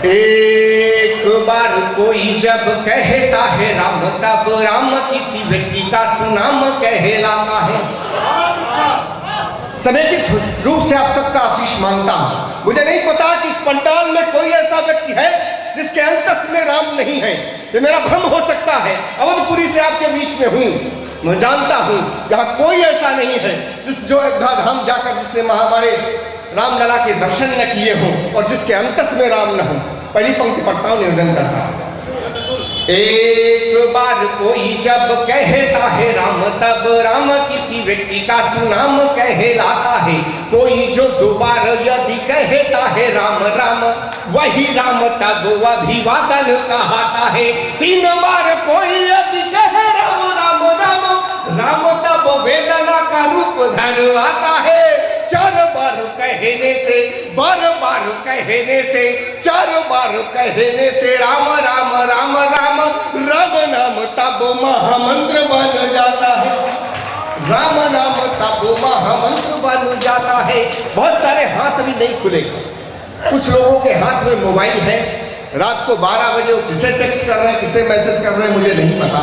एक बार कोई जब कहता है राम, तब राम किसी व्यक्ति का सुनाम कहलाता है। समेकित रूप से आप सबका आशीष मांगता हूं। मुझे नहीं पता कि इस पंडाल में कोई ऐसा व्यक्ति है जिसके अंतस में राम नहीं है। ये मेरा भ्रम हो सकता है। अवधपुरी से आपके बीच में हूं, मैं जानता हूं यहाँ कोई ऐसा नहीं है जो अयोध्या धाम जाकर जिसने हमारे रामलला के दर्शन न किए हों और जिसके अंतस में राम न हो। पहली पंक्ति पढ़ता हूं, निवेदन करता हूं। एक बार कोई जब कहता है राम, तब राम किसी व्यक्ति का सुनाम कहलाता है। कोई जो दोबार यदि कहता है राम राम, वही राम तब अभिवादन कहता है। 3 बार कोई यदि कहे राम राम राम, राम तब वेदना का रूप धर आता है। 4 बार कहने से, बार बार कहने से, 4 बार कहने से राम राम राम राम, राम नाम तब महामंत्र बन जाता है। राम नाम तब महामंत्र बन जाता है। बहुत सारे हाथ भी नहीं खुले। कुछ लोगों के हाथ में मोबाइल है, रात को 12 बजे वो किसे टेक्स्ट कर रहे हैं, किसे मैसेज कर रहे हैं, मुझे नहीं पता,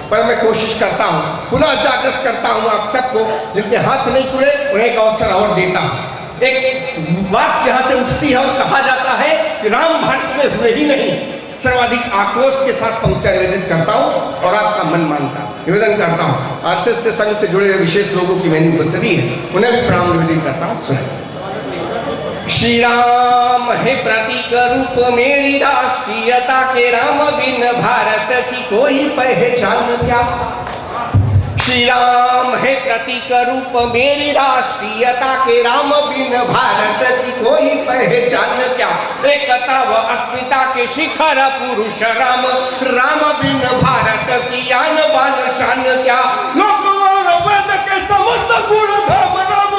पर मैं कोशिश करता हूँ, पुनः जागृत करता हूँ आप सबको। जिनके हाथ नहीं खुले उन्हें एक अवसर और देता हूँ। एक बात यहाँ से उठती है और कहा जाता है कि राम भारत में हुए ही नहीं। सर्वाधिक आक्रोश के साथ पंक्तियां निवेदित करता हूँ और आपका मन मानता हूँ, निवेदन करता हूँ। आरएसएस से संघ से जुड़े हुए विशेष लोगों की मैंने उपस्थिति है, उन्हें भी प्रणाम निवेदित करता हूँ। सुनिए। श्री राम है प्रतीक रूप मेरी राष्ट्रीयता के, राम बिन भारत की कोई पहचान क्या। श्री राम है प्रतीक रूप मेरी राष्ट्रीयता के, राम बिन भारत की कोई पहचान क्या। एकता व अस्मिता के शिखर पुरुष राम, राम बिन भारत की आन बान शान क्या। लोक और वेद के समस्त गुण धाम राम,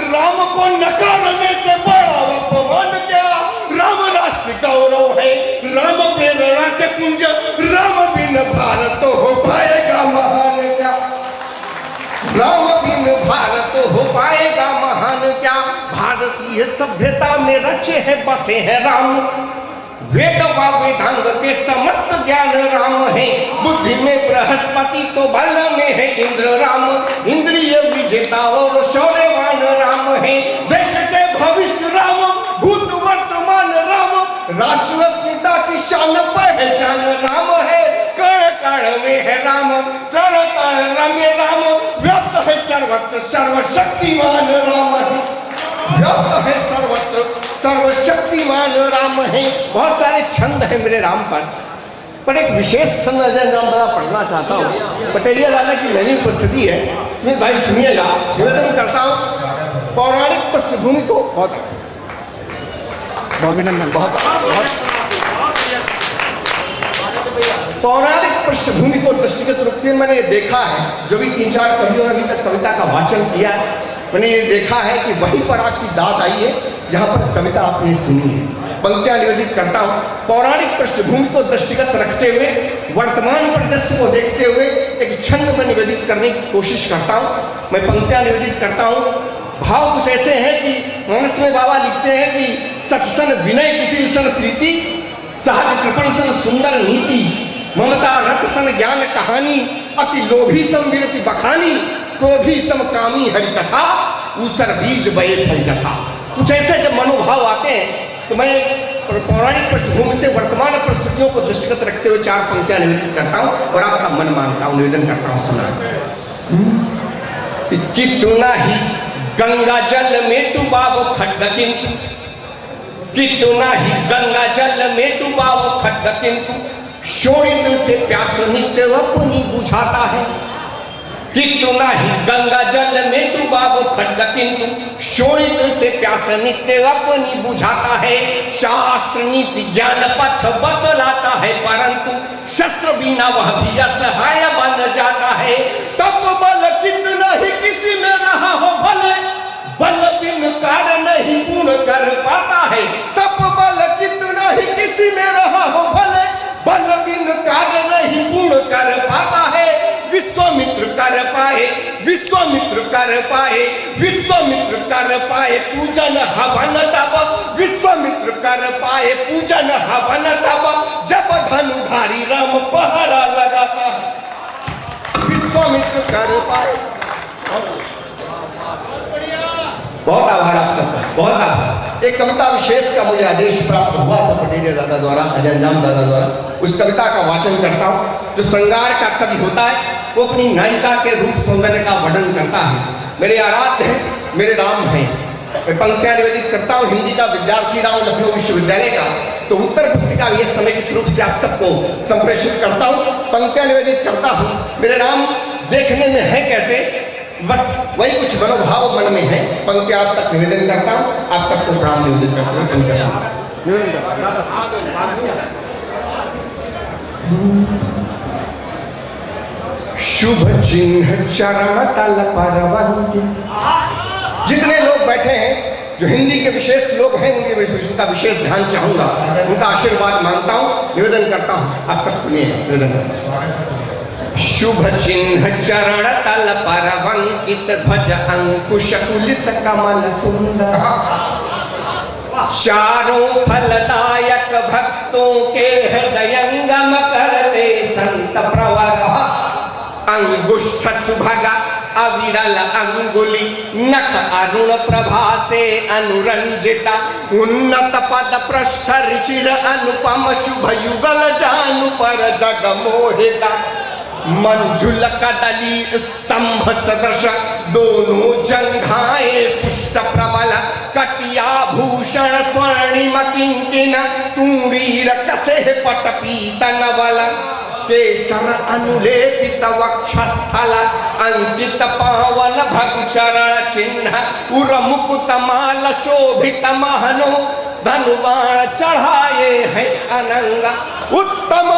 राम को नकारने से बड़ा अपमान क्या। राम राष्ट्र गौरव है, राम प्रेरणा के पुंज, राम बिन भारत हो पाएगा महान क्या। राम बिन भारत हो पाएगा महान क्या। भारतीय सभ्यता में रचे है बसे हैं राम, वेद व वेदांग के समस्त ज्ञान राम है। बुद्धि में बृहस्पति तो बल में है इंद्र राम, इंद्रिय विजेता और शौर्यवान राम है। देश के भविष्य राम, भूत वर्तमान राम, राष्ट्र अस्मिता की शान पहचान राम है। कण कण में है राम, तण तण रमे राम, व्याप्त है सर्वत्र सर्वशक्तिमान राम है। व्याप्त है सर्वत्र सर्वशक्तिमान राम है। बहुत सारे छंद हैं मेरे राम पर एक विशेष छंद राम बड़ा पढ़ना चाहता हूँ। पटेलिया राजा की मेरी उपस्थिति है, सुमित भाई सुनिएगा। निवेदन करता हूँ पौराणिक पृष्ठभूमि को बहुत अभिनंदन, बहुत पौराणिक पृष्ठभूमि को दृष्टिगत रूप से मैंने देखा है। जो भी 3-4 कवियों ने अभी तक कविता का वाचन किया है, मैंने ये देखा है कि वहीं पर आपकी दाद आई है जहाँ पर कविता आपने सुनी है। पंक्तियां निवेदित करता हूँ। पौराणिक पृष्ठभूमि को दृष्टिगत रखते हुए, वर्तमान परिदृश्य को देखते हुए एक छंद में निवेदित करने की कोशिश करता हूँ। मैं पंक्तियां निवेदित करता हूँ। भाव कुछ ऐसे हैं कि मानस में बाबा लिखते हैं कि सत्सन विनय कुटिल सन प्रीति, सहज कृपण सन सुंदर नीति, ममता रत सन ज्ञान कहानी, अति लोभी सम विरति बखानी, क्रोधी सम कामी हरि कथा, ऊसर बीज बये फल जथा। कुछ ऐसे जब मनोभाव आते हैं तो मैं पौराणिक पृष्ठभूमि से वर्तमान परिस्थितियों को दृष्टिगत रखते हुए 4 पंक्तियां निवेदित करता हूं और आपका मन मानता हूं, निवेदन करता हूं। सुना कितना ही गंगा जल में डुबावो खड्ड किंतु, कितना ही गंगा जल में डुबावो खड्ड किंतु, शोणित से प्यास नित्य अपनी बुझाता है। कितना ही गंगा जल में डुबावो खड्ड किंतु, शोणित से प्यास नित्य अपनी बुझाता है। शास्त्र नीति ज्ञान पथ बतलाता है, परंतु शस्त्र बिना वह भी असहाय बन जाता है। तब बल कितना ही किसी में रहा हो भले, बल बिन कार्य नहीं पूर्ण कर पाता है। तब बल कितना ही किसी में रहा हो भले, बल बिन कार्य नहीं पूर्ण कर पाता है। विश्वामित्र कर पाए, विश्वामित्र कर पाए, विश्वामित्र कर पाए पूजन हवन तब, विश्वामित्र कर पाए पूजन हवन तब, जब धनुधारी राम पहरा लगाता है। विश्वामित्र कर पाए। बहुत आभार आप सबका, बहुत आभार। एक कविता विशेष का मुझे आदेश प्राप्त हुआ था पटेल दादा द्वारा, अजय अंजाम दादा द्वारा। उस कविता का वाचन करता हूँ। जो श्रृंगार का कवि होता है वो अपनी नायिका के रूप सौंदर्य का वर्णन करता है। मेरे आराध्य हैं, मेरे राम हैं। मैं पंक्तियां निवेदित करता हूँ। हिंदी का विद्यार्थी रहा हूँ लखनऊ विश्वविद्यालय का, तो उत्तर पुस्तिका भी समेकित रूप से आप सबको संप्रेषित करता हूँ, पंक्तियां निवेदित करता हूँ। मेरे राम देखने में है कैसे, बस वही कुछ मनोभाव मन में है। पंक्तियां आप तक निवेदन करता हूँ, आप सबको प्रणाम निवेदित करते हुए पंक्तियां शुभ चिन्ह चरण तल पर वंदित। जितने लोग बैठे हैं, जो हिंदी के विशेष लोग हैं, उनका विशेष ध्यान चाहूंगा, उनका आशीर्वाद मांगता हूं, निवेदन करता हूं। आप सब सुनिए, निवेदन करता। शुभ चिन्ह चरण तल पर वंकित ध्वज अंकुश कुलिस कमल सुंदर, चारों फलदायक भक्तों के हृदयंगम करते संत प्रवर, अंगुष्ठ सुभगा अविरल अंगुली नख अरुण प्रभा से अनुरंजिता, उन्नत पद पृष्ठ रुचिर अनुपम शुभ युगल जानु पर जग मोहिता, मंजुल कदली स्तंभ सदृश दोनों जंघाएं पुष्ट प्रबल, कटिया भूषण स्वर्णिम किंकिन तूणीर कसे पट पीतन बल, केसर अनुलेपित वक्षस्थल अंकित पावन भगुचरण चिन्ह, उर मुकुट माल शोभित महनो धनुबाण चढ़ाए हैं अनंगा, उत्तम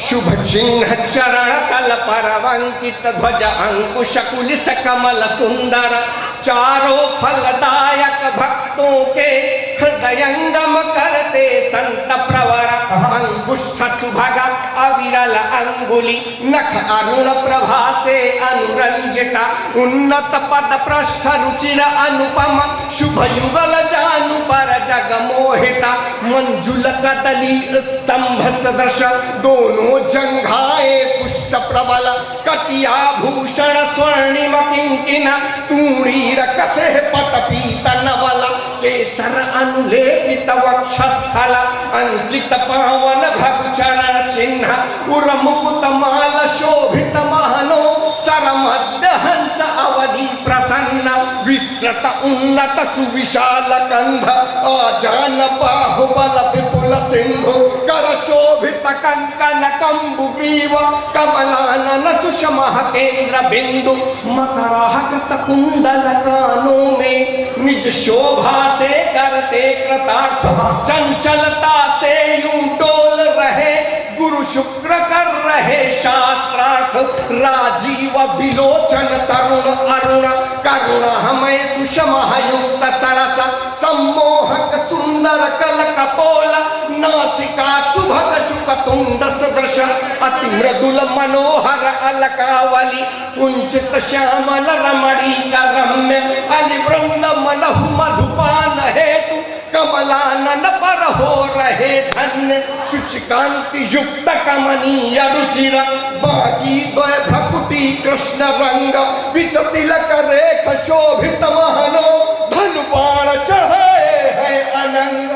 शुभ चिन्ह चरण तल पर वंकित ध्वज अंकुश कुलिस कमल सुंदर, चारों फलदायक भक्तों के हृदयंगम करते संत प्रवर, अंगुष्ठ सुभगा अविरल अंगुली नख अरुण प्रभा से अनुरंजिता, उन्नत पद पृष्ठ रुचिर अनुपम शुभ युगल जानु पर जग मोहिता, मंजुल कदली स्तंभ सदृश दोनों जंघाए पुष्ट प्रबल, कटिया भूषण स्वर्णिम किंकिन तूणीर कसे पट पीतन बल, केसर अनुलेपित वक्षस्थल अंकित पावन भगुचरण चिन्ह, उर मुकुट माल शोभित महनो सरमध्य हंस अवधि प्रसन्न, विस्तृत उन्नत सुविशाल कंध आजान बाहुबल विपुल सिंधु, कर शोभित कंकन कंबु ग्रीव कमलानन सुषम केंद्र बिंदु, मकराहकृत कुंडल कानों में निज शोभा से करते कृतार्थ, चंचलता से यूं डोल रहे गुरु शुक्र कर रहे शास्त्रार्थ, राजीव विलोचन तरुण अरुण करुण हमें सुषमा युक्त सरस, सम्मोहक सुंदर कल कपोल नासिका सुभग शुक तुंड सदृश, अति मृदुल मनोहर अलकावली कुंचित श्यामल रमणी रम्य, अलिवृंद मनहु मधुपान हेतु कमलानन पर हो रहे धन्य, शुचिकांति युक्त कमनीय रुचिर बाकी द्वय भकुटी कृष्ण रंग, विचतिलक रेख शोभित महनो धनुबाण चढ़ाए हैं अनंग,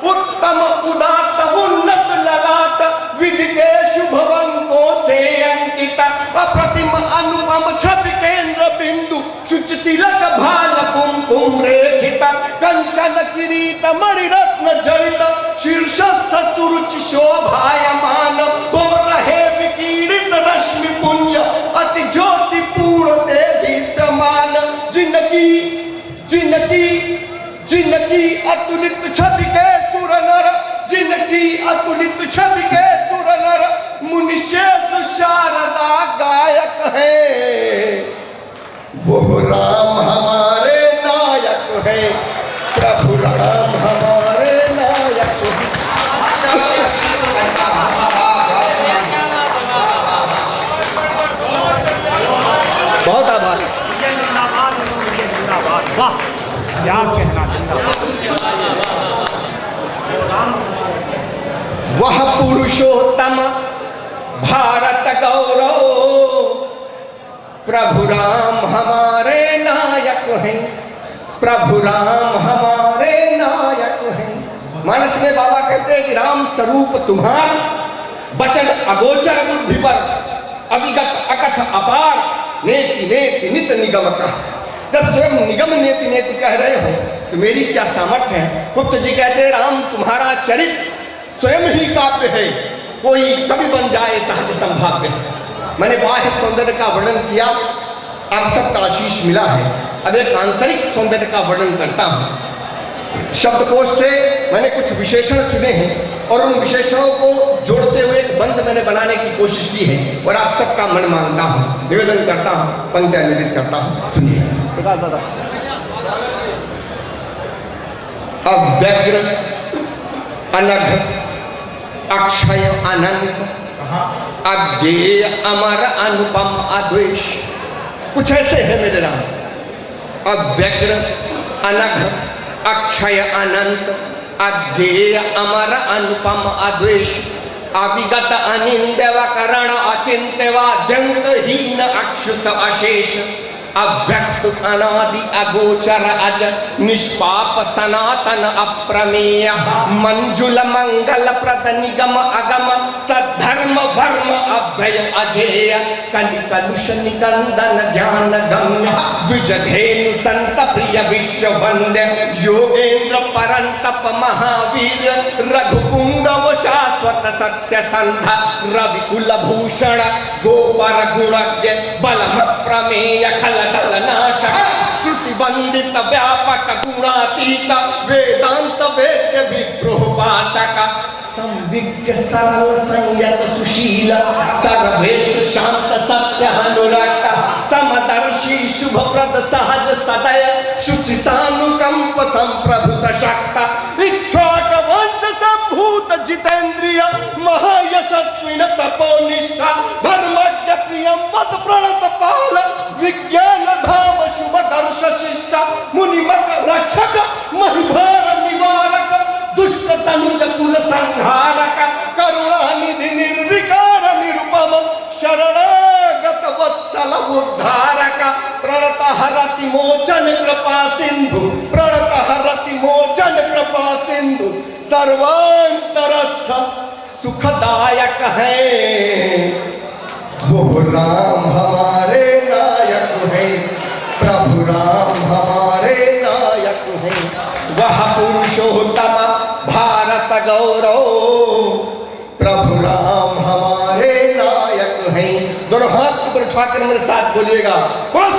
उत्तम उदात्त उन्नत ललाट विधि के शुभ अंकों से अंकित, अप्रतिम अनुपम छवि केंद्र बिंदु शुचि तिलक भाल कुमकुम रेखित, कंचन किरीट मणिरत्न जड़ित शीर्षस्थ सुरुचि शोभायमान, हो रहे विकीर्णित रश्मि पुंज अति ज्योति पूर्ण ते दीप्यमान, जिनकी जिनकी जिनकी अतुलित छवि के सुर नर, जिनकी अतुलित छवि के सुर नर मुनिशेष शारदा गायक है, वो राम हमारे नायक है, प्रभु राम हमारे नायक है। वह पुरुषोत्तम भारत गौरव, प्रभु राम हमारे नायक हैं, प्रभु राम हमारे नायक हैं। मानस में बाबा कहते हैं कि राम स्वरूप तुम्हार, वचन अगोचर बुद्धि पर, अविगत अकथ अपार, नेति नेति नित निगम का। जब स्वयं निगम नेति नेति कह रहे हो तो मेरी क्या सामर्थ्य है। गुप्त जी कहते हैं राम तुम्हारा चरित्र स्वयं ही काव्य है, कोई कवि बन जाए सहज संभाव्य है। मैंने बाह्य सौंदर्य का वर्णन किया, आप सबका आशीष मिला है। अब एक आंतरिक सौंदर्य का वर्णन करता हूं। शब्दकोश से मैंने कुछ विशेषण चुने हैं और उन विशेषणों को जोड़ते हुए एक बंद मैंने बनाने की कोशिश की है और आप सबका मन मांगता हूं, निवेदन करता हूं, पंक्तियां निवेदित करता हूं। सुनिए। अव्यग्र अनघ अक्षय अनंत अज्ञेय अमर अनुपम अद्वेष। कुछ ऐसे है मेरे राम। अव्यग्र अनघ अक्षय अनंत अज्ञेय अमर अनुपम अद्वेष, अविगत अनिंद्य करण अचिंत्य वाद्यंतहीन अक्षुत अशेष, अव्यक्त अनादि अगोचर अज निष्पाप सनातन अप्रमेय, मंजुल मंगल प्रद निगम अगम सद्धर्म भर्म अभय अजेय, कलि कलुष निकंदन ज्ञान गम्य द्विजधेनु संत प्रिय विश्व वंद्य, योगेंद्र परंतप महावीर रघुपुंगव शाश्वत सत्य संधा, रवि कुलभूषण गोपर गुणज्ञ बलम प्रमेय खल दलनाशक, श्रुति वंदित व्यापक गुणातीत वेदांत वेद्य विप्रोपासक, संविज्ञ सरल संयत सुशील सर्वेश शांत सत्य अनुरक्त, समदर्शी शुभ प्रद सहज सदय शुचि सानुकंप संप्रभु सशक्त, इक्ष्वाक वंश संभूत जितेंद्रिय महायशस्विन तपोनिष्ठा, धर्मज्ञ प्रियम मद प्रणत पाल विज्ञान धाम शुभ दर्श शिष्ट, मुनिमक रक्षक महिभार निवारक, दुष्ट तनुज कुल संहारक, करुणानिधि निर्विकार निरुपम शरणागत वत्सल उद्धारक, प्रणत हरति मोचन कृपा सिंधु, प्रणत हरति मोचन कृपा सिंधु, सर्वांतरस्थ सुखदायक है। वो राम हमारे नायक हैं, प्रभु राम हमारे नायक हैं, वह पुरुषोत्तम भारत गौरव, प्रभु राम हमारे नायक हैं। दोनों हाथ ऊपर उठाकर मेरे साथ बोलिएगा, बोलो